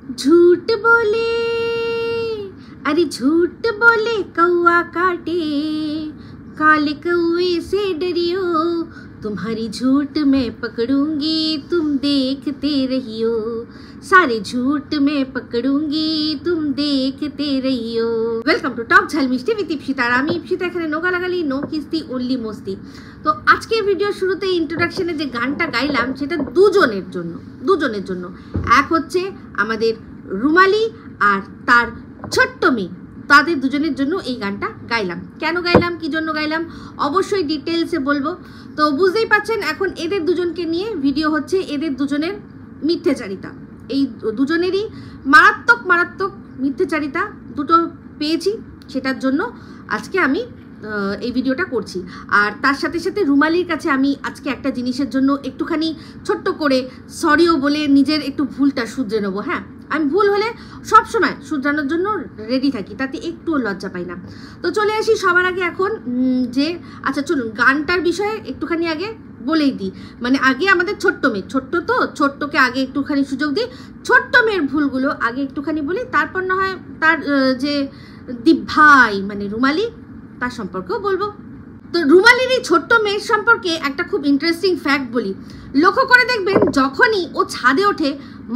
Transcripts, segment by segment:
झूठ बोले, अरे झूठ बोले कौआ काटे, काले कौए से डरियो, तुम्हारी झूठ मैं पकड़ूंगी, तुम देखते रहियो, सारे झूठ मैं पकड़ूंगी, तुम देखते रहियो। वेलकम टू टक झाल मिष्टी विद इप्सिता। आमी इप्सिता एखाने नो गालागाली नो किस्ती ओनली मस्ती। तो आजके भिडियो शुरूते इंट्रोडक्शने जे गानटा गाइलाम सेटा दुजोनेर जोन्नो एक होच्छे आमादेर रुमाली और तार छोट्ट मेये, तादेर दुजोनेर जोन्नो এই গানটা গাইলাম। কেন গাইলাম, কি জন্য গাইলাম অবশ্যই ডিটেইলসে বলবো। তো বুঝতেই পাচ্ছেন এখন এদের দুজনকে নিয়ে ভিডিও হচ্ছে, এদের দুজনের মিথ্যাচারিতা, এই দুজনেরই মারাত্মক মারাত্মক মিথ্যাচারিতা দুটো পেয়েছি, সেটার জন্য আজকে আমি এই ভিডিওটা করছি। আর তার সাথে সাথে রুমালির কাছে আমি আজকে একটা জিনিসের জন্য একটুখানি ছোট্ট করে সরিও বলে নিজের একটু ভুলটা শুধরে নেবো। হ্যাঁ, আমি ভুল হলে সবসময় শুধরানোর জন্য রেডি থাকি, তাতে একটুও লজ্জা পাই না। তো চলে আসি সবার আগে এখন যে আচ্ছা চলুন গানটার বিষয়ে একটুখানি আগে বলেই দিই। মানে আগে আমাদের ছোট্ট মেয়ে, ছোট্ট তো ছোট্টকে আগে একটুখানি সুযোগ দিই, ছোট্ট মেয়ের ভুলগুলো আগে একটুখানি বলি, তারপর না হয় তার যে দিভাই মানে রুমালি তার সম্পর্কেও বলবো। তো রুমালির এই ছোট্ট মেয়ের সম্পর্কে একটা খুব ইন্টারেস্টিং ফ্যাক্ট বলি। লক্ষ্য করে দেখবেন যখনই ও ছাদে ওঠে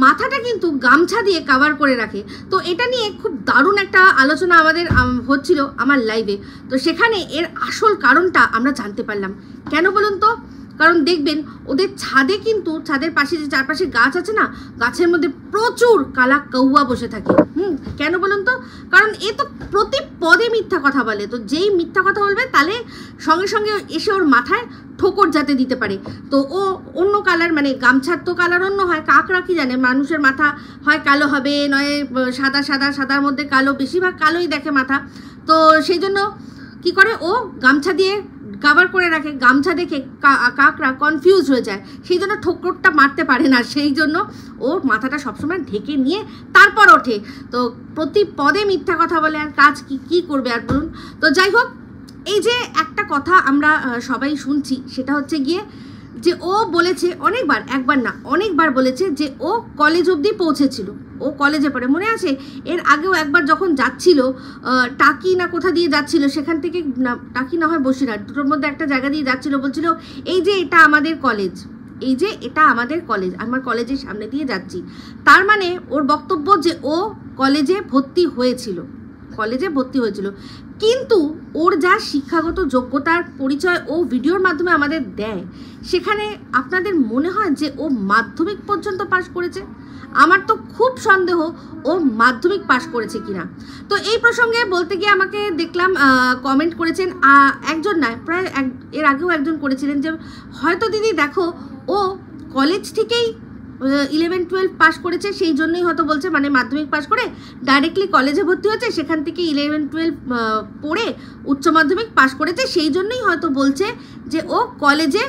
মাথাটা কিন্তু গামছা দিয়ে কভার করে রাখে। তো এটা নিয়ে খুব দারুণ একটা আলোচনা আমাদের হচ্ছিল আমার লাইভে। তো সেখানে এর আসল কারণটা আমরা জানতে পারলাম। কেন বলুন তো? কারণ দেখবেন ওদের ছাদে কিন্তু ছাদের পাশে যে চারপাশে গাছ আছে না, গাছের মধ্যে প্রচুর কালা কৌয়া বসে থাকে। কেন বলুন তো? কারণ এ তো প্রতি পদে মিথ্যা কথা বলে। তো যেই মিথ্যা কথা বলবে তাহলে সঙ্গে সঙ্গে এসে ওর মাথায় ঠোকর যাতে দিতে পারে। তো ও অন্য কালার, মানে গামছার তো কালার অন্য হয়, কাকরা কি জানে মানুষের মাথা হয় কালো হবে, নয় সাদা সাদা, সাদার মধ্যে কালো, বেশিরভাগ কালোই দেখে মাথা। তো সেই জন্য কি করে ও গামছা দিয়ে কভার করে রাখে, গামছা দেখে কাকরা কনফিউজ হয়ে যায়, সেই জন্য ঠোকরটা মারতে পারে না, সেই জন্য ও মাথাটা সবসময় ঢেকে নিয়ে তারপর ওঠে। তো প্রতি পদে মিথ্যা কথা বলে, আর কাজ কি করবে আর বলুন। তো যাই হোক, এই যে একটা কথা আমরা সবাই শুনছি সেটা হচ্ছে গিয়ে যে ও বলেছে অনেকবার, একবার না অনেকবার বলেছে যে ও কলেজ অবধি পৌঁছেছিল, ও কলেজে পড়ে। মনে আছে এর আগেও একবার যখন যাচ্ছিল টাকি না কোথা দিয়ে যাচ্ছিল, সেখান থেকে না টাকি না হয় বসিরহাট, দুটোর মধ্যে একটা জায়গা দিয়ে যাচ্ছিল, বলছিল এই যে এটা আমাদের কলেজ, এই যে এটা আমাদের কলেজ, আমার কলেজের সামনে দিয়ে যাচ্ছি। তার মানে ওর বক্তব্য যে ও কলেজে ভর্তি হয়েছিল, কলেজে ভর্তি হয়েছিল। কিন্তু ওর যা শিক্ষাগত যোগ্যতার পরিচয় ও ভিডিওর মাধ্যমে আমাদের দেয়, সেখানে আপনাদের মনে হয় যে ও মাধ্যমিক পর্যন্ত পাশ করেছে? আমার তো খুব সন্দেহ ও মাধ্যমিক পাশ করেছে কিনা। তো এই প্রসঙ্গে বলতে গিয়ে আমাকে দেখলাম কমেন্ট করেছেন একজন, নয় প্রায় এর আগেও একজন করেছিলেন যে হয়তো দিদি দেখো ও কলেজ থেকেই 11-12 পাস করেছে, সেই জন্যই হয়তো বলছে, মানে মাধ্যমিক পাস করে ডাইরেক্টলি কলেজে ভর্তি হয়েছে, সেখান থেকে 11-12 পড়ে উচ্চ মাধ্যমিক পাস করেছে, সেই জন্যই হয়তো বলছে যে ও কলেজে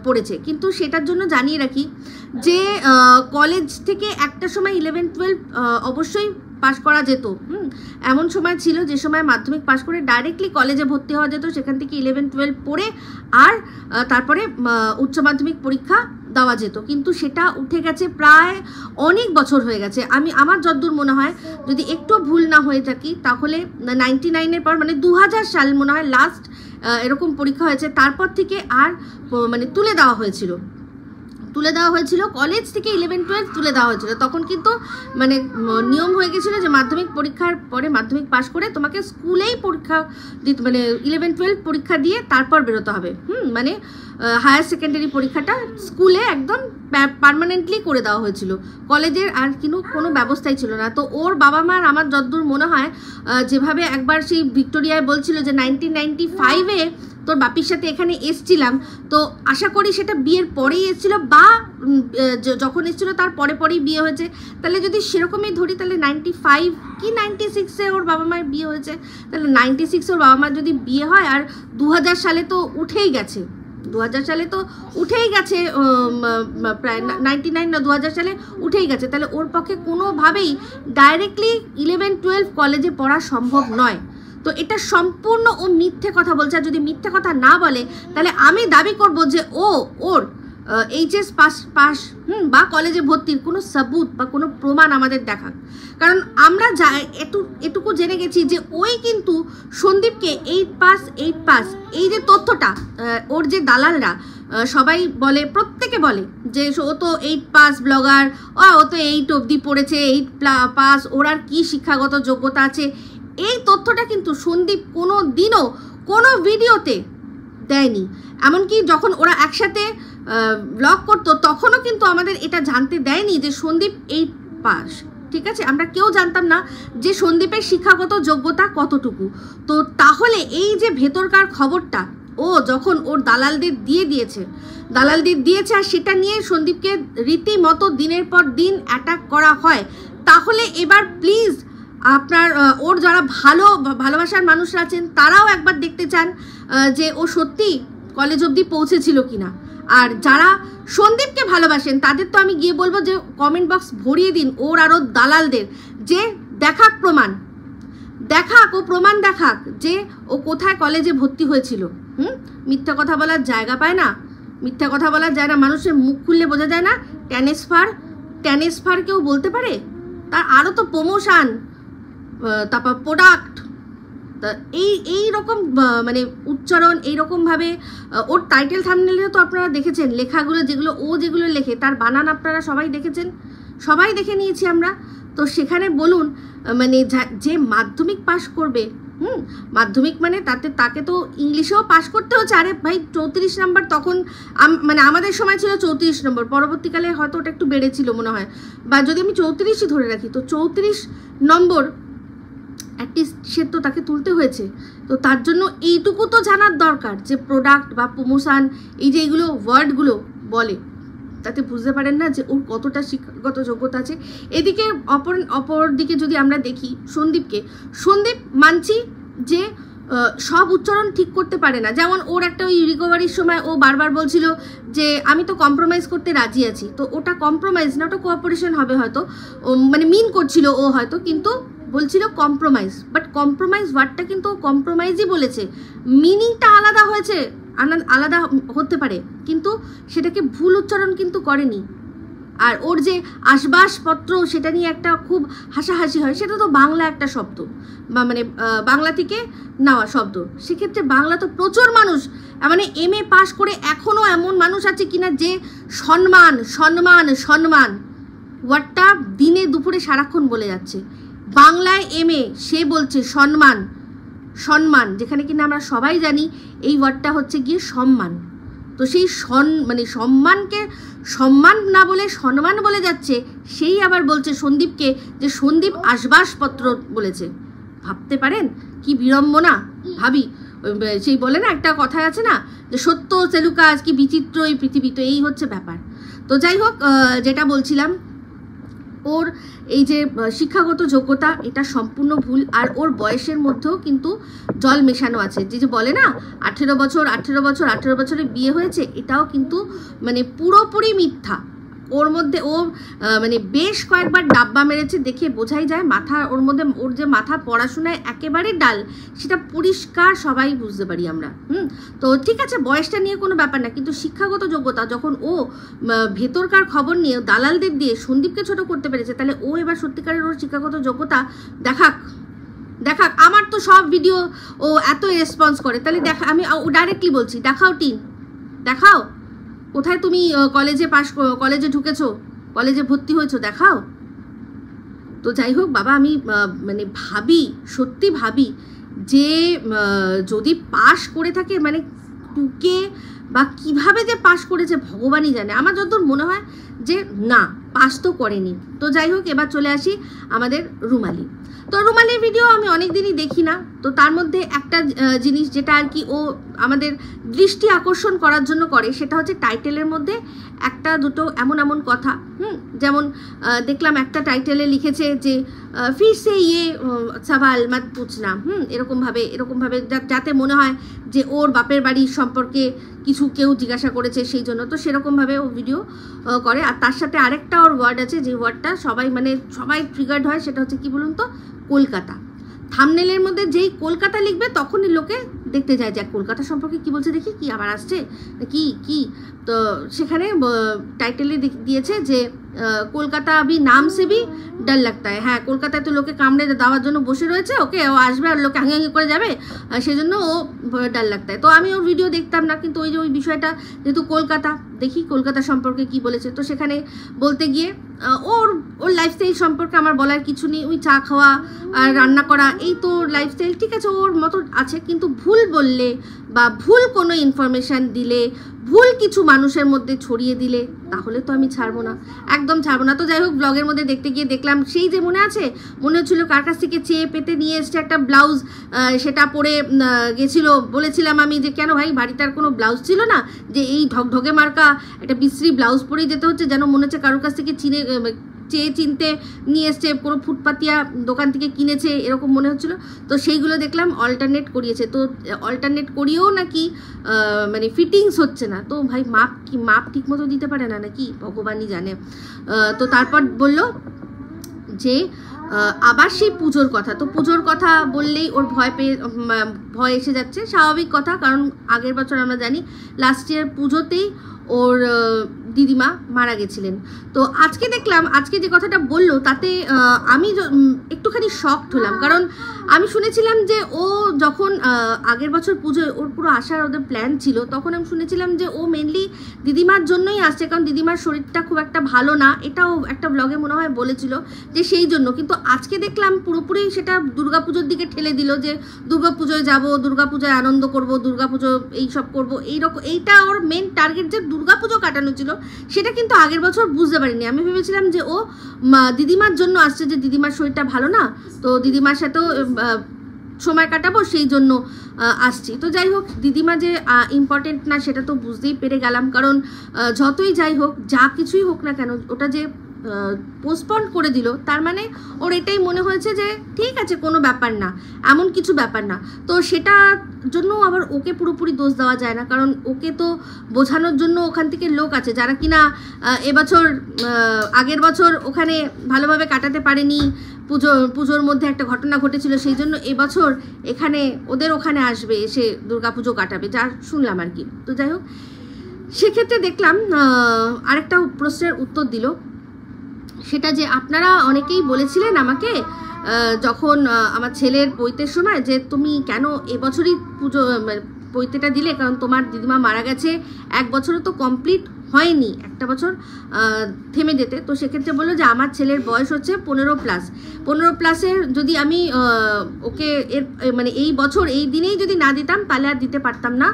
পড়েছে। কিন্তু সেটার জন্য জানিয়ে রাখি যে কলেজ থেকে একটা সময় 11-12 অবশ্যই পাস করা যেত। এমন সময় ছিল যে সময় মাধ্যমিক পাস করে ডাইরেক্টলি কলেজে ভর্তি হওয়া যেত, সেখান থেকে 11-12 পড়ে আর তারপরে উচ্চ মাধ্যমিক পরীক্ষা দেওয়া যেত। কিন্তু সেটা উঠে গেছে, প্রায় অনেক বছর হয়ে গেছে। আমার যতদূর মনে হয়, যদি একটু ভুল না হয়ে থাকি, তাহলে 99-এর পর, মানে 2000 সাল মনে হয় লাস্ট এরকম পরীক্ষা হয়েছে, তারপর থেকে আর মানে তুলে দেওয়া হয়েছিল কলেজ থেকে 11-12 তুলে দেওয়া হয়েছিল। তখন কিন্তু মানে নিয়ম হয়ে গেছিলো যে মাধ্যমিক পরীক্ষার পরে, মাধ্যমিক পাস করে তোমাকে স্কুলেই পরীক্ষা দিতে, মানে 11-12 পরীক্ষা দিয়ে তারপর বেরোতে হবে। মানে হায়ার সেকেন্ডারি পরীক্ষাটা স্কুলে একদম পার্মানেন্টলি করে দেওয়া হয়েছিল, কলেজের আর কোনো ব্যবস্থাই ছিল না। তো ওর বাবা মার আমার যতদূর মনে হয়, যেভাবে একবার সেই ভিক্টোরিয়ায় বলছিল যে 1995-এ তোর বাপির সাথে এখানে এসছিলাম, তো আশা করি সেটা বিয়ের পরেই এসেছিলো, বা যখন এসেছিলো তার পরেই বিয়ে হয়েছে। তাহলে যদি সেরকমই ধরি, তাহলে 95 কি 96-এ ওর বাবা মায়ের বিয়ে হয়েছে, তাহলে 96-এ ওর বাবা মার যদি বিয়ে হয়, আর 2000 সালে তো উঠেই গেছে, 2000 সালে তো উঠেই গেছে, প্রায় 99 না 2000 সালে উঠেই গেছে, তাহলে ওর পক্ষে কোনোভাবেই ডাইরেক্টলি 11-12 কলেজে পড়া সম্ভব নয়। তো এটা সম্পূর্ণ ও মিথ্যে কথা বলছে। আর যদি মিথ্যে কথা না বলে, তাহলে আমি দাবি করব যে ওর এইচএস পাস বা কলেজে ভর্তির কোনো সাবুত বা কোনো প্রমাণ আমাদের দেখাক। কারণ আমরা এটুকু জেনে গেছি যে ওই কিন্তু সন্দীপকে 8 পাস এই যে তথ্যটা ওর যে দালালরা সবাই বলে, প্রত্যেকে বলে যে ও তো 8 পাস ব্লগার, ও তো 8 অবধি পড়েছে, 8 পাস, ওর আর কি শিক্ষাগত যোগ্যতা আছে, এই তথ্যটা কিন্তু সন্দীপ কোনো দিনও কোনো ভিডিওতে দেয়নি। এমনকি যখন ওরা একসাথে ব্লগ করতো তখনও কিন্তু আমাদের এটা জানতে দেয়নি যে সন্দীপ 8 পাস। ঠিক আছে, আমরা কেউ জানতাম না যে সন্দীপের শিক্ষাগত যোগ্যতা কতটুকু। তো তাহলে এই যে ভেতরকার খবরটা ও যখন ওর দালালদের দিয়েছে আর সেটা নিয়ে সন্দীপকে রীতিমতো দিনের পর দিন অ্যাটাক করা হয়, তাহলে এবার প্লিজ আপনার ওর যারা ভালোবাসার মানুষরা আছেন তারাও একবার দেখতে চান যে ও সত্যি কলেজ অবধি পৌঁছেছিল কিনা। আর যারা সন্দীপকে ভালোবাসেন তাদের তো আমি গিয়ে বলবো যে কমেন্ট বক্স ভরিয়ে দিন ওর আরও দালালদের, যে দেখাক প্রমাণ দেখাক যে ও কোথায় কলেজে ভর্তি হয়েছিল। মিথ্যা কথা বলার জায়গা পায় না, মিথ্যা কথা বলার যায় না, মানুষের মুখ খুললে বোঝা যায় না ট্যানেসফার কেউ বলতে পারে? তার আরও তো প্রমোশন, তারপর প্রোডাক্ট, এই রকম মানে উচ্চারণ এইরকমভাবে ওর টাইটেল থাম্বনেলে তো আপনারা দেখেছেন লেখাগুলো, যেগুলো লেখে তার বানান আপনারা সবাই দেখেছেন, সবাই দেখে নিয়েছি আমরা। তো সেখানে বলুন মানে যে মাধ্যমিক পাশ করবে, মাধ্যমিক মানে তাকে তো ইংলিশেও পাশ করতে হচ্ছে। আরে ভাই 34 নম্বর তখন মানে আমাদের সময় ছিল 34 নম্বর, পরবর্তীকালে হয়তো ওটা একটু বেড়েছিল মনে হয়, বা যদি আমি 34ই ধরে রাখি তো 34 নম্বর অ্যাটলিস্ট সে তো তাকে তুলতে হয়েছে। তো তার জন্য এইটুকু তো জানার দরকার যে প্রোডাক্ট বা প্রমোশন এই যে এইগুলো ওয়ার্ডগুলো বলে, তাতে বুঝতে পারেন না যে ওর কতটা শিক্ষাগত যোগ্যতা আছে। এদিকে অপর দিকে যদি আমরা দেখি সন্দীপ মানছি যে সব উচ্চারণ ঠিক করতে পারে না। যেমন ওর একটা ওই রিকভারির সময় ও বারবার বলছিল যে আমি তো কম্প্রোমাইজ করতে রাজি আছি, তো ওটা কম্প্রোমাইজ না, ওটা কোঅপারেশন হবে হয়তো, মানে মিন করছিল ও হয়তো, কিন্তু বলছিল কম্প্রোমাইজ, বাট কম্প্রোমাইজ ওয়ার্ডটা কিন্তু কম্প্রোমাইজই বলেছে, মিনিংটা আলাদা হয়েছে, আলাদা হতে পারে, কিন্তু সেটাকে ভুল উচ্চারণ কিন্তু করেনি। আর ওর যে আসবাসপত্র সেটা নিয়ে একটা খুব হাসাহাসি হয়, সেটা তো বাংলা একটা শব্দ বা মানে বাংলা থেকে নেওয়া শব্দ, সেক্ষেত্রে বাংলা তো প্রচুর মানুষ মানে MA পাস করে এখনও এমন মানুষ আছে কিনা যে সম্মান ওয়ার্ডটা দিনে দুপুরে সারাক্ষণ বলে যাচ্ছে। বাংলায় MA সে বলছে সম্মান, যেখানে কিনা আমরা সবাই জানি এই ওয়ার্ডটা হচ্ছে গিয়ে সম্মান। তো সেই মানে সম্মানকে সম্মান না বলে সম্মান বলে যাচ্ছে, সেই আবার বলছে সন্দীপকে যে সন্দীপ আসবাসপত্র বলেছে। ভাবতে পারেন কি বিড়ম্বনা? ভাবি সেই বলে না একটা কথা আছে না যে সত্য সেলুকাজ কি বিচিত্র এই পৃথিবী, তো এই হচ্ছে ব্যাপার। তো যাই হোক, যেটা বলছিলাম ওর এই যে শিক্ষাগত যোগ্যতা এটা সম্পূর্ণ ভুল, আর ওর বয়সের মধ্যেও কিন্তু জল মেশানো আছে। যে বলে না 18 বছরে বিয়ে হয়েছে, এটাও কিন্তু মানে পুরোপুরি মিথ্যা। ওর মধ্যে ও মানে বেশ কয়েকবার ডাব্বা মেরেছে, দেখে বোঝাই যায় ওর যে মাথা পড়াশোনায় একেবারে ডাল, সেটা পরিষ্কার সবাই বুঝতে পারি আমরা। তো ঠিক আছে, বয়সটা নিয়ে কোনো ব্যাপার না, কিন্তু শিক্ষাগত যোগ্যতা যখন ও ভেতরকার খবর নিয়ে দালালদের দিয়ে সন্দীপকে ছোট করতে পেরেছে, তাহলে ও এবার সত্যিকারের ওর শিক্ষাগত যোগ্যতা দেখাক। আমার তো সব ভিডিও ও এত রেসপন্স করে, তাহলে আমি ডাইরেক্টলি বলছি, দেখাও কোথায় তুমি কলেজে ঢুকেছো, কলেজে ভর্তি হয়েছো, দেখাও। তো যাই হোক বাবা, আমি মানে সত্যি ভাবি যে যদি পাশ করে থাকে মানে টুকে বা কিভাবে যে পাশ করেছে ভগবানই জানে, আমার যতদূর মনে হয় যে না, পাশ তো করেনি। তো যাই হোক, এবার চলে আসি আমাদের রুমালি। তো রুমালির ভিডিও আমি অনেক দিনই দেখি না, তো তার মধ্যে একটা জিনিস যেটা আর কি ও আমাদের দৃষ্টি আকর্ষণ করার জন্য করে, সেটা হচ্ছে টাইটেলের মধ্যে একটা দুটো এমন কথা, যেমন দেখলাম একটা টাইটেলে লিখেছে যে ফির সে ইয়ে সওয়াল মত পুছনা, এরকমভাবে যাতে মনে হয় যে ওর বাপের বাড়ির সম্পর্কে কিছু কেউ জিজ্ঞাসা করেছে সেই জন্য, তো সেরকমভাবে ও ভিডিও করে। আর তার সাথে আরেকটা ওর ওয়ার্ড আছে, যে ওয়ার্ডটা সবাই ট্রিগার্ড হয়, সেটা হচ্ছে কি বলুন তো, কলকাতা। থাম্বনেলের মধ্যে যেই কলকাতা লিখবে তখনই লোকে দেখতে যায় যে কলকাতা সম্পর্কে কি বলছে, দেখি কি আবার আসছে কি কি। তো সেখানে টাইটেলে দিয়েছে যে কলকাতা আবি নাম সে ভি ডর লাগতা है। হ্যাঁ, কলকাতায় তো লোকে কামড়ে দেওয়ার জন্য বসে রয়েছে, ওকে ও আসবে আর লোকে হাঙ্গি করে যাবে, সেজন্য ও ডর লাগতা है। তো আমি ওর ভিডিও দেখতাম না, কিন্তু ওই যে ওই বিষয়টা যেহেতু কলকাতা, দেখি কলকাতা সম্পর্কে কি বলেছে। তো সেখানে বলতে গিয়ে ওর লাইফস্টাইল সম্পর্কে আমার বলার কিছু নেই, ওই চা খাওয়া আর রান্না করা এই তো লাইফস্টাইল, ঠিক আছে ওর মতো আছে। কিন্তু ভুল বললে বা ভুল কোনো ইনফরমেশান দিলে, ভুল কিছু মানুষের মধ্যে ছড়িয়ে দিলে, তাহলে তো আমি ছাড়বো না, একদম ছাড়বো না। তো যাই হোক, ব্লগের মধ্যে দেখতে গিয়ে দেখলাম সেই যে মনে আছে, মনে হচ্ছিল কার কাছ থেকে চেয়ে পেতে নিয়ে এসছে একটা ব্লাউজ, সেটা পরে গেছিল। বলেছিলাম আমি যে কেন ভাই বাড়িতে আর কোনো ব্লাউজ ছিল না, যে এই ঢকঢকে মার্কা একটা বিশ্রী ব্লাউজ পরেই যেতে হচ্ছে, যেন মনে হচ্ছে কারোর কাছ থেকে চেয়ে চিনতে নিয়ে এসছে, কোনো ফুটপাতিয়া দোকান থেকে কিনেছে, এরকম মনে হচ্ছিল। তো সেইগুলো দেখলাম অল্টারনেট করিয়েছে। তো অল্টারনেট করিয়েও নাকি মানে ফিটিংস হচ্ছে না। তো ভাই মাপ ঠিক মতো দিতে পারে না নাকি, ভগবানই জানে। তো তারপর বলল যে আবার সেই পুজোর কথা। তো পুজোর কথা বললেই ওর ভয় এসে যাচ্ছে, স্বাভাবিক কথা, কারণ আগের বছর আমরা জানি লাস্ট ইয়ার পুজোতেই ওর দিদিমা মারা গেছিলেন। তো আজকে দেখলাম, আজকে যে কথাটা বললো তাতে আমি একটুখানি শকড হলাম, কারণ আমি শুনেছিলাম যে ও যখন আগের বছর পুজোয় ওর পুরো আসার ওদের প্ল্যান ছিল, তখন আমি শুনেছিলাম যে ও মেনলি দিদিমার জন্যই আসছে, কারণ দিদিমার শরীরটা খুব একটা ভালো না, এটাও একটা ব্লগে মনে হয় বলেছিল যে সেই জন্য। কিন্তু আজকে দেখলাম পুরোপুরি সেটা দুর্গাপুজোর দিকে ঠেলে দিল, যে দুর্গাপুজোয় যাব, দুর্গাপূজায় আনন্দ করব, দুর্গাপুজো এইসব করবো, এইরকম। এইটা ওর মেন টার্গেট যে দুর্গাপুজো কাটানো ছিল, সেটা কিন্তু আগের বছর বুঝতে পারিনি। আমি ভেবেছিলাম যে ও দিদিমার জন্য আসছে, যে দিদিমার শরীরটা ভালো না, তো দিদিমার সাথেও সময় কাটাবো, সেই জন্য আসছি। তো যাই হোক, দিদিমা যে ইম্পর্টেন্ট না সেটা তো বুঝতেই পেরে গেলাম, কারণ যতই যাই হোক, যা কিছুই হোক না কেন, ওটা যে পোস্টপন্ড করে দিল, তার মানে ওর এটাই মনে হয়েছে যে ঠিক আছে, কোনো ব্যাপার না, এমন কিছু ব্যাপার না। তো সেটার জন্য আবার ওকে পুরোপুরি দোষ দেওয়া যায় না, কারণ ওকে তো বোঝানোর জন্য ওখান থেকে লোক আছে, যারা কিনা এবছর আগের বছর ওখানে ভালোভাবে কাটাতে পারেনি, পুজোর মধ্যে একটা ঘটনা ঘটেছিল, সেই জন্য এবছর ওদের ওখানে আসবে, এসে দুর্গাপুজো কাটাবে, যা শুনলাম আর কি। তো যাই হোক, সেক্ষেত্রে দেখলাম আরেকটা প্রশ্নের উত্তর দিল, সেটা যে আপনারা অনেকেই বলেছিলেন আমাকে যখন আমার ছেলের পৈতের সময়, যে তুমি কেন এবছরই পৈতেটা দিলে, কারণ তোমার দিদিমা মারা গেছে, 1 বছরও তো কমপ্লিট হয়নি, একটা বছর থেমে যেতে। তো সেক্ষেত্রে বললো যে আমার ছেলের বয়স হচ্ছে 15+, যদি আমি ওকে মানে এই বছর এই দিনেই যদি না দিতাম, তাহলে আর দিতে পারতাম না,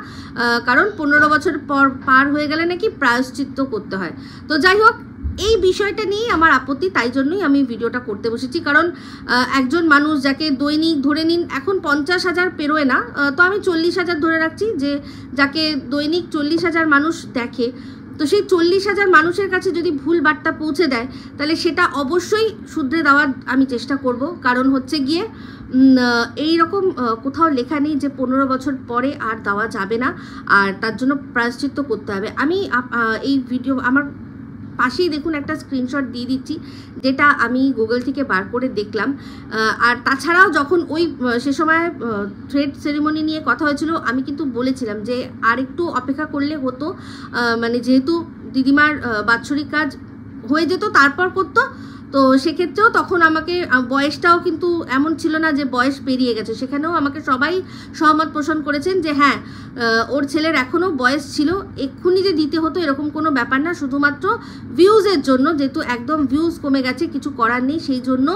কারণ 15 বছর পার হয়ে গেলে নাকি প্রায়শ্চিত্ত করতে হয়। তো যাই হোক, এই বিষয়টা নিয়ে আমার আপত্তি, তাই জন্যই আমি ভিডিওটা করতে বসেছি, কারণ একজন মানুষ যাকে দৈনিক ধরে নিন, এখন 50,000 পেরোয় না, তো আমি 40,000 ধরে রাখছি, যে যাকে দৈনিক 40,000 মানুষ দেখে, তো সেই 40,000 মানুষের কাছে যদি ভুল বার্তা পৌঁছে দেয়, তাহলে সেটা অবশ্যই শুধরে দেওয়ার আমি চেষ্টা করব, কারণ হচ্ছে গিয়ে এই রকম কোথাও লেখা নেই যে 15 বছর পরে আর দেওয়া যাবে না, আর তার জন্য প্রায়শ্চিত্ত করতে হবে। আমি এই ভিডিও আমার পাশেই দেখুন একটা স্ক্রিনশট দিয়ে দিচ্ছি, যেটা আমি গুগল থেকে বার করে দেখলাম। আর তাছাড়াও যখন সে সময় থ্রেড সেরিমনি নিয়ে কথা হয়েছিল, আমি কিন্তু বলেছিলাম যে আর একটু অপেক্ষা করলে হতো, মানে যেহেতু দিদিমার বাৎসরিক কাজ হয়ে যেত তারপর করতো, তো সেক্ষেত্রেও তখন আমাকে বয়সটাও কিন্তু এমন ছিল না যে বয়স পেরিয়ে গেছে, সেখানেও আমাকে সবাই সহমত পোষণ করেছেন যে হ্যাঁ, ওর ছেলের এখনও বয়স ছিল, এক্ষুনি যে দিতে হতো এরকম কোনো ব্যাপার না, শুধুমাত্র ভিউজের জন্য, যেহেতু একদম ভিউজ কমে গেছে, কিছু করার নেই, সেই জন্য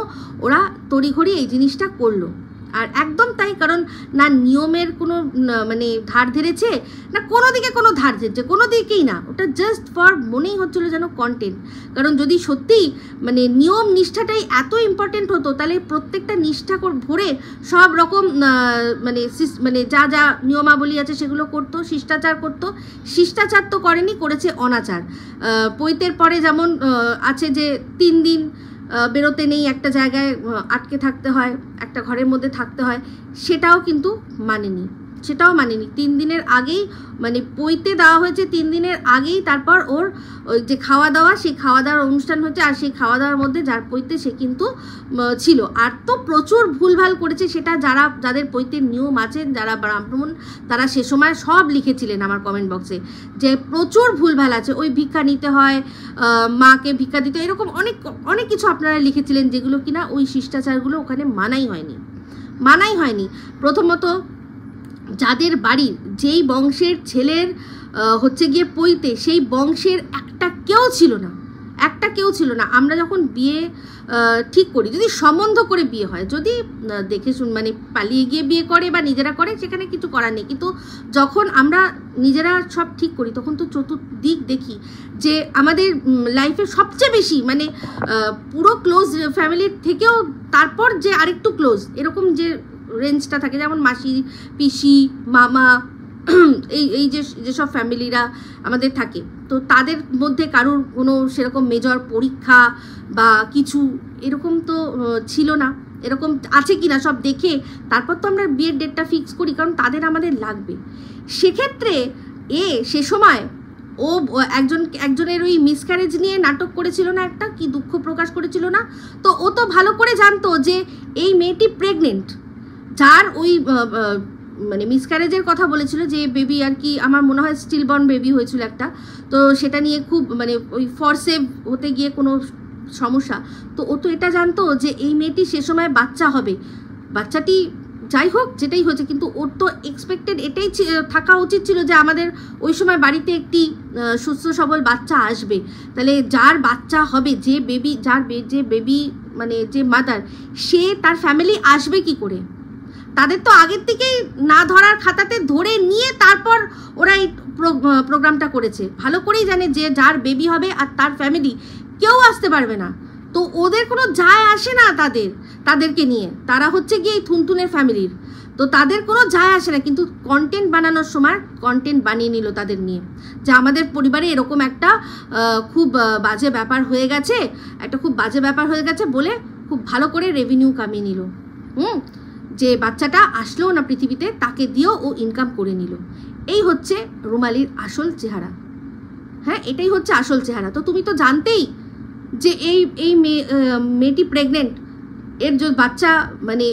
ওরা তড়িঘড়ি এই জিনিসটা করলো। আর একদম তাই, কারণ না নিয়মের কোনো মানে ধার ধরেছে, না কোনো দিকে কোনো ধার ধরেছে, কোনো দিকেই না, ওটা জাস্ট ফর মনেই হচ্ছিলো যেন কন্টেন্ট। কারণ যদি সত্যিই মানে নিয়ম নিষ্ঠাটাই এত ইম্পর্টেন্ট হতো, তাহলে প্রত্যেকটা নিষ্ঠা ভরে সব রকম মানে যা যা নিয়মাবলী আছে সেগুলো করতো, শিষ্টাচার করতো। শিষ্টাচার তো করেনি, করেছে অনাচার। পৈতের পরে যেমন আছে যে 3 দিন বেরোতে নেই, একটা জায়গায় আটকে থাকতে হয়, একটা ঘরের মধ্যে থাকতে হয়, সেটাও কিন্তু মানেনি। সেটাও মানেনি। 3 দিনের আগেই মানে পইতে দেওয়া হয়েছে, 3 দিনের আগেই তারপর ওর ওই যে খাওয়া দাওয়া, সেই খাওয়া দাওয়ার অনুষ্ঠান হচ্ছে। আর সেই খাওয়া দাওয়ার মধ্যে যার পইতে সে কিন্তু ছিল। আর তো প্রচুর ভুলভাল করেছে, সেটা যাদের পৈতের নিয়ম আছে, যারা ব্রাহ্মণ, তারা সে সময় সব লিখেছিলেন আমার কমেন্ট বক্সে যে প্রচুর ভুলভাল আছে। ওই ভিক্ষা নিতে হয়, মাকে ভিক্ষা দিতে, এরকম অনেক অনেক কিছু আপনারা লিখেছিলেন, যেগুলো কিনা ওই শিষ্টাচারগুলো ওখানে মানাই হয়নি। প্রথমত যাদের বাড়ির, যেই বংশের ছেলের হচ্ছে গিয়ে পৈতে, সেই বংশের একটা কেউ ছিল না। আমরা যখন বিয়ে ঠিক করি, যদি সম্বন্ধ করে বিয়ে হয়, যদি দেখে মানে পালিয়ে গিয়ে বিয়ে করে বা নিজেরা করে, সেখানে কিছু করার নেই। কিন্তু যখন আমরা নিজেরা সব ঠিক করি, তখন তো চতুর্দিক দেখি যে আমাদের লাইফে সবচেয়ে বেশি মানে পুরো ক্লোজ ফ্যামিলির থেকেও তারপর যে আরেকটু ক্লোজ, এরকম যে রেঞ্জটা থাকে, যেমন মাসি, পিসি, মামা, এই যেসব ফ্যামিলিরা আমাদের থাকে, তো তাদের মধ্যে কারোর কোনো সেরকম মেজর পরীক্ষা বা কিছু এরকম তো ছিল না। এরকম আছে কি না সব দেখে তারপর তো আমরা বিয়ের ডেটটা ফিক্স করি, কারণ তাদের আমাদের লাগবে। সেক্ষেত্রে সে সময় ও একজনের ওই মিসক্যারেজ নিয়ে নাটক করেছিল না, একটা কি দুঃখ প্রকাশ করেছিল না, তো ও তো ভালো করে জানতো যে এই মেয়েটি প্রেগনেন্ট, যার ওই মানে মিসক্যারেজের কথা বলেছিল, যে বেবি আর কি, আমার মনে হয় স্টিলবর্ন বেবি হয়েছিল একটা, তো সেটা নিয়ে খুব মানে ওই ফরসেভ হতে গিয়ে কোনো সমস্যা, তো ও তো এটা জানতো যে এই মেয়েটি সে সময় বাচ্চা হবে। বাচ্চাটি যাই হোক যেটাই হয়েছে, কিন্তু ওর তো এক্সপেক্টেড এটাই থাকা উচিত ছিল যে আমাদের ওই সময় বাড়িতে একটি সুস্থ সবল বাচ্চা আসবে। তাহলে যার বাচ্চা হবে, যে বেবি মানে যে মাদার, সে তার ফ্যামিলি আসবে কি করে? তাদের তো আগের থেকেই না ধরার খাতাতে ধরে নিয়ে তারপর ওরা এই প্রোগ্রামটা করেছে। ভালো করেই জানে যে যার বেবি হবে আর তার ফ্যামিলি কেউ আসতে পারবে না, তো ওদের কোনো যায় আসে না তাদেরকে নিয়ে। তারা হচ্ছে গিয়ে এই থুনথুনের ফ্যামিলির, তো তাদের কোনো যায় আসে না। কিন্তু কন্টেন্ট বানানোর সময় কন্টেন্ট বানিয়ে নিল তাদের নিয়ে, যে আমাদের পরিবারে এরকম একটা খুব বাজে ব্যাপার হয়ে গেছে বলে খুব ভালো করে রেভিনিউ কামিয়ে নিল। যে বাচ্চাটা আসলো না পৃথিবীতে, তাকে দিয়েও ও ইনকাম করে নিল। এই হচ্ছে রুমালির আসল চেহারা। হ্যাঁ, এটাই হচ্ছে আসল চেহারা। তো তুমি তো জানতেই যে এই মেয়েটি প্রেগনেন্ট, এর যে বাচ্চা মানে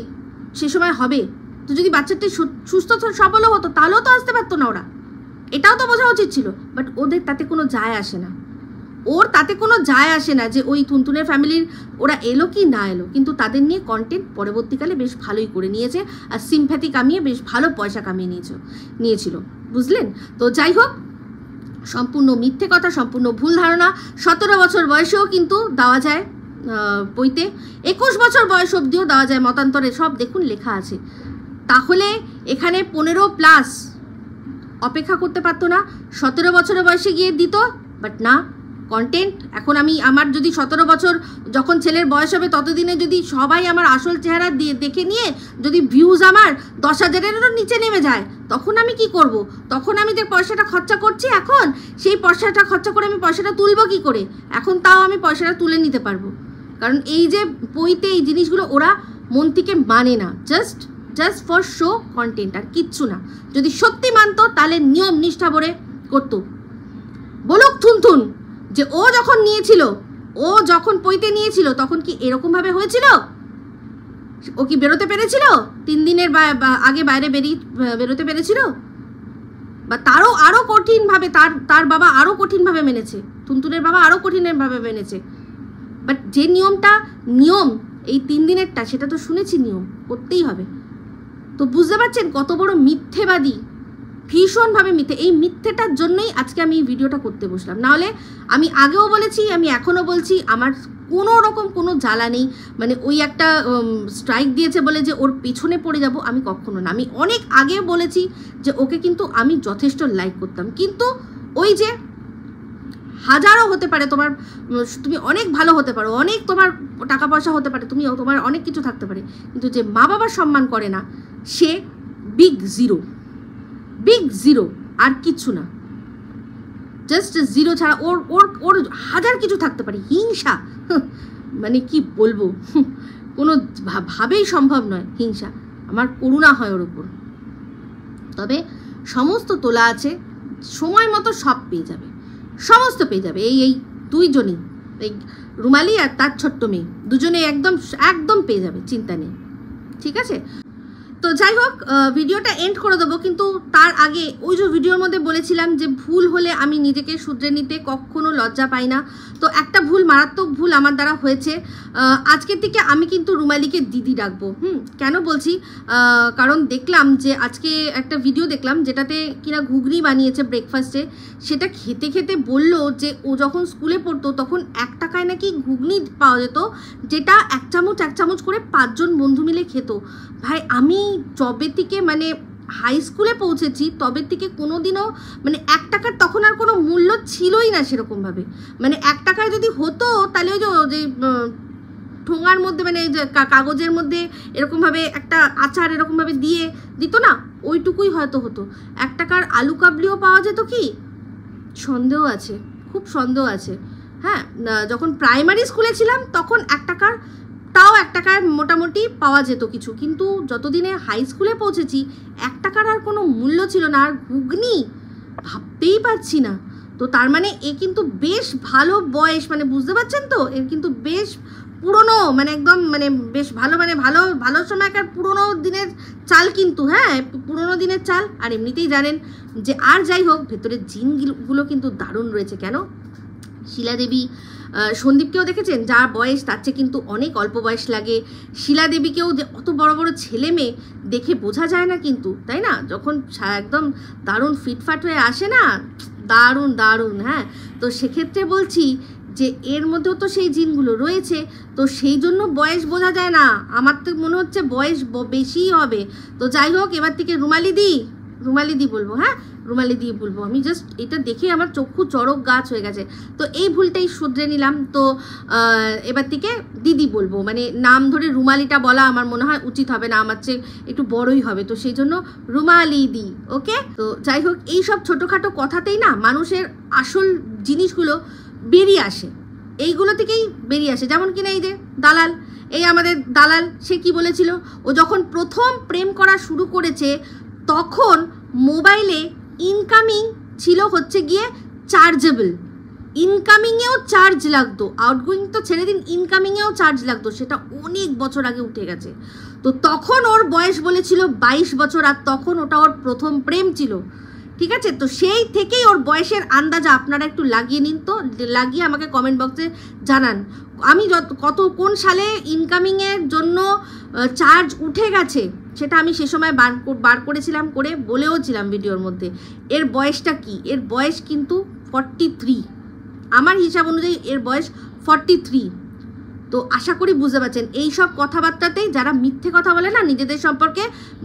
সে সময় হবে, তো যদি বাচ্চাটি সুস্থ সবলও হতো তাহলেও তো আসতে পারতো না ওরা, এটাও তো বোঝা উচিত ছিল। বাট ওদের তাতে কোনো যায় আসে না, যে ওই থুনথুনের ফ্যামিলির ওরা এলো কি না এলো, কিন্তু তাদের নিয়ে কন্টেন্ট পরবর্তীকালে বেশ ভালোই করে নিয়েছে, আর সিম্প্যাথি কামিয়ে বেশ ভালো পয়সা কামিয়ে নিয়েছিল, বুঝলেন? তো যাই হোক, সম্পূর্ণ মিথ্যে কথা, সম্পূর্ণ ভুল ধারণা। 17 বছর বয়সেও কিন্তু দেওয়া যায় পৈতে, 21 বছর বয়স অবধিও দেওয়া যায়, মতান্তরে সব দেখুন লেখা আছে। তাহলে এখানে 15+ অপেক্ষা করতে পারতো না? 17 বছরের বয়সে গিয়ে দিত, বাট না, কন্টেন্ট এখন আমার যদি 17 বছর যখন ছেলের বয়স হবে, ততদিনে যদি সবাই আমার আসল চেহারা দেখে নিয়ে যদি ভিউজ আমার 10,000-এরও নিচে নেমে যায়, তখন আমি কি করব? তখন আমি যে পয়সাটা খরচা করছি, এখন সেই পয়সাটা খরচা করে আমি পয়সাটা তুলব কি করে? এখন তাও আমি পয়সাটা তুলে নিতে পারবো, কারণ এই যে পইতে এই জিনিসগুলো ওরা মন থেকে মানে না, জাস্ট ফর শো কন্টেন্ট, আর কিচ্ছু না। যদি সত্যি মানতো তাহলে নিয়ম নিষ্ঠা ভরে করতো। বলুক থুনথুন যে ও যখন পইতে নিয়েছিল তখন কি এরকমভাবে হয়েছিল? ও কি বেরোতে পেরেছিল? 3 দিনের আগে বাইরে বেরোতে পেরেছিল? বা তারও আরও কঠিনভাবে তার বাবা আরও কঠিনভাবে মেনেছে, থুনথুনের বাবা আরও কঠিনভাবে মেনেছে। বাট যে নিয়ম এই 3 দিনেরটা, সেটা তো শুনেছি নিয়ম করতেই হবে। তো বুঝতে পারছেন কত বড় মিথ্যেবাদী, ভীষণভাবে মিথ্যে। এই মিথ্যেটার জন্যই আজকে আমি এই ভিডিওটা করতে বসলাম, নাহলে আমি আগেও বলেছি, আমি এখনও বলছি, আমার কোনো রকম কোনো জ্বালা নেই। মানে ওই একটা স্ট্রাইক দিয়েছে বলে যে ওর পেছনে পড়ে যাব, আমি কখনো না। আমি অনেক আগে বলেছি যে ওকে কিন্তু আমি যথেষ্ট লাইক করতাম, কিন্তু ওই যে হাজারও হতে পারে তুমি অনেক ভালো হতে পারো, অনেক তোমার টাকা পয়সা হতে পারে, তোমার অনেক কিছু থাকতে পারে, কিন্তু যে মা বাবার সম্মান করে না, সে বিগ জিরো, আর কিচ্ছু না। জাস্ট জিরো ছাড়া ওর হাজার কিছু থাকতে পারে। হিংসা, মানে কি বলবো, কোনো ভাবেই সম্ভব নয় হিংসা। আমার করুণা হয় ওর উপর। তবে সমস্ত তোলা আছে, সময় মতো সব পেয়ে যাবে, সমস্ত পেয়ে যাবে। এই দুইজনই, এই রুমালি আর তার ছোট্ট মেয়ে, দুজনে একদম একদম পেয়ে যাবে, চিন্তা নেই, ঠিক আছে। তো যাই হোক, ভিডিওটা এন্ড করে দেবো, কিন্তু তার আগে ওই যে ভিডিওর মধ্যে বলেছিলাম যে ভুল হলে আমি নিজেকে শুধরে নিতে কখনো লজ্জা পাই না। তো একটা ভুল, মারাত্মক ভুল আমার দ্বারা হয়েছে। আজকের থেকে আমি কিন্তু রুমালিকে দিদি ডাকবো। কেন বলছি, কারণ দেখলাম যে আজকে একটা ভিডিও দেখলাম যেটাতে কিনা ঘুগনি বানিয়েছে ব্রেকফাস্টে, সেটা খেতে খেতে বললো যে ও যখন স্কুলে পড়তো তখন 1 টাকায় নাকি ঘুগনি পাওয়া যেত, যেটা এক চামচ করে 5 জন বন্ধু মিলে খেত। ভাই, আমি যবে থেকে মানে হাই স্কুলে পৌঁছেছি তবে থেকে কোনো দিনও মানে 1 টাকার তখন আর কোনো মূল্য ছিলই না সেরকমভাবে। মানে 1 টাকায় যদি হতো তাহলে ওই যে ঠোঙার মধ্যে মানে কাগজের মধ্যে এরকমভাবে একটা আচার এরকমভাবে দিয়ে দিত না, ওইটুকুই হয়তো হতো। 1 টাকার আলু কাবলিও পাওয়া যেত কি, সন্দেহ আছে, খুব সন্দেহ আছে। হ্যাঁ, যখন প্রাইমারি স্কুলে ছিলাম তখন 1 টাকার, তাও 1 টাকায় মোটামুটি পাওয়া যেত কিছু, কিন্তু যতদিনে হাই স্কুলে পৌঁছেছি 1 টাকার আর কোনো মূল্য ছিল না। আর ঘুগনি ভাবতেই পারছি না। তো তার মানে এ কিন্তু বেশ ভালো বয়স, মানে বুঝতে পারছেন তো, এর কিন্তু বেশ পুরনো, মানে একদম মানে বেশ ভালো, মানে ভালো ভালো সময়কার পুরনো দিনের চাল কিন্তু, হ্যাঁ পুরনো দিনের চাল। আর এমনিতেই জানেন যে, আর যাই হোক, ভেতরের জিনগুলো কিন্তু দারুণ রয়েছে। কেন, শিলা দেবী, সন্দীপকেও দেখেছেন, যার বয়স তার চেয়ে কিন্তু অনেক অল্প বয়স লাগে। শিলা দেবীকেও যে অত বড় বড় ছেলে মেয়ে দেখে বোঝা যায় না কিন্তু, তাই না, যখন একদম দারুণ ফিটফাট হয়ে আসে না, দারুণ দারুণ। হ্যাঁ, তো সেক্ষেত্রে বলছি যে এর মধ্যেও তো সেই জিনগুলো রয়েছে, তো সেই জন্য বয়স বোঝা যায় না। আমার তো মনে হচ্ছে বয়স বেশিই হবে। তো যাই হোক, এবার থেকে রুমালি দি বলবো, হ্যাঁ রুমালি দিয়ে বলবো। আমি জাস্ট এটা দেখে আমার চক্ষু চড়ক গাছ হয়ে গেছে। তো এই ভুলটাই শুধরে নিলাম। তো এবার থেকে দিদি বলবো, মানে নাম ধরে রুমালিটা বলা আমার মনে হয় উচিত হবে না, আমার চেয়ে একটু বড়ই হবে, তো সেই জন্য রুমালি দি। ওকে, তো যাই হোক, এই সব ছোটোখাটো কথাতেই না মানুষের আসল জিনিসগুলো বেরিয়ে আসে, এইগুলো থেকেই বেরিয়ে আসে। যেমন কিনা এই যে দালাল, এই আমাদের দালাল, সে কি বলেছিল, ও যখন প্রথম প্রেম করা শুরু করেছে তখন মোবাইলে ইনকামিং ছিল হচ্ছে গিয়ে চার্জেবল, ইনকামিংয়েও চার্জ লাগতো, আউটগোয়িং তো ছেড়ে দিন, ইনকামিংয়েও চার্জ লাগতো। সেটা অনেক বছর আগে উঠে গেছে। তো তখন ওর বয়স বলেছিল 22 বছর, আর তখন ওটা ওর প্রথম প্রেম ছিল, ঠিক আছে। তো সেই থেকেই ওর বয়সের আন্দাজা আপনারা একটু লাগিয়ে নিন, তো লাগিয়ে আমাকে কমেন্ট বক্সে জানান আমি কোন সালে ইনকামিংয়ের জন্য চার্জ উঠে গেছে, সেটা আমি সে সময় বার করেছিলাম, করে বলেওছিলাম ভিডিওর মধ্যে। এর বয়সটা কি, এর বয়স কিন্তু 43, আমার হিসাব অনুযায়ী এর বয়স 43। তো আশা করি বুঝতে পারছেন, এই সব কথাবার্তাতেই যারা মিথ্যে কথা বলে না, নিজেদের সম্পর্কে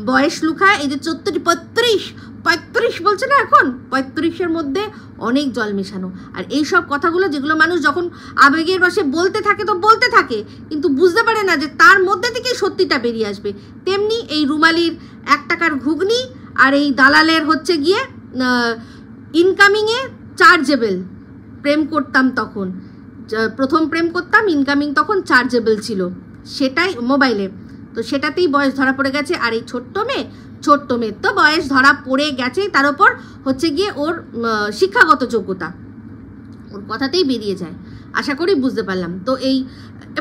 বয়স লুকায়, এই যে 35 বলছে না এখন, 35-এর মধ্যে অনেক জল মেশানো। আর এই সব কথাগুলো যেগুলো মানুষ যখন আবেগের বশে বলতে থাকে, তো বলতে থাকে, কিন্তু বুঝতে পারে না যে তার মধ্যে থেকেই সত্যিটা বেরিয়ে আসবে। তেমনি এই রুমালির 1 টাকার ঘুগনি আর এই দালালের হচ্ছে গিয়ে ইনকামিংয়ে চার্জেবল প্রেম করতাম, তখন প্রথম প্রেম করতাম, ইনকামিং তখন চার্জেবল ছিল, সেটাই মোবাইলে, তো সেটাতেই বয়স ধরা পড়ে গেছে। আর এই ছোট্ট মেয়ের তো বয়স ধরা পড়ে গেছেই, তার উপর হচ্ছে গিয়ে ওর শিক্ষাগত যোগ্যতা, ওর কথাতেই বেরিয়ে যায়। আশা করি বুঝতে পারলাম। তো এই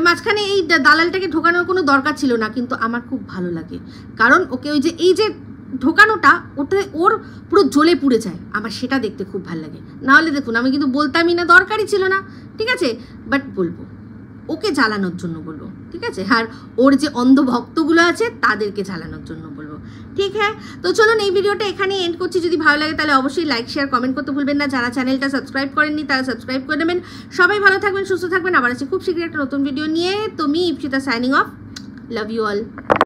মাঝখানে এই দালালটাকে ঢোকানোর কোনো দরকার ছিল না, কিন্তু আমার খুব ভালো লাগে, কারণ ওকে ওই যে এই যে ঢোকানোটা, ওটা ওর পুরো জ্বলে পুড়ে যায়, আমার সেটা দেখতে খুব ভালো লাগে। নাহলে দেখুন, আমি কিন্তু বলতামই না, দরকারই ছিল না, ঠিক আছে, বাট বলবো, ওকে জ্বালানোর জন্য বলবো, ঠিক আছে। আর ওর যে অন্ধ ভক্তগুলো আছে তাদেরকে জ্বালানোর জন্য বলবো, ঠিক হ্যাঁ। তো চলুন এই ভিডিওটা এখানেই এন্ড করছি। যদি ভালো লাগে তাহলে অবশ্যই লাইক, শেয়ার, কমেন্ট করতে ভুলবেন না। যারা চ্যানেলটা সাবস্ক্রাইব করেননি তারা সাবস্ক্রাইব করে নেবেন। সবাই ভালো থাকবেন, সুস্থ থাকবেন। আবার আছে খুব শীঘ্রই একটা নতুন ভিডিও নিয়ে। তো me Ipsita signing off. Love you all.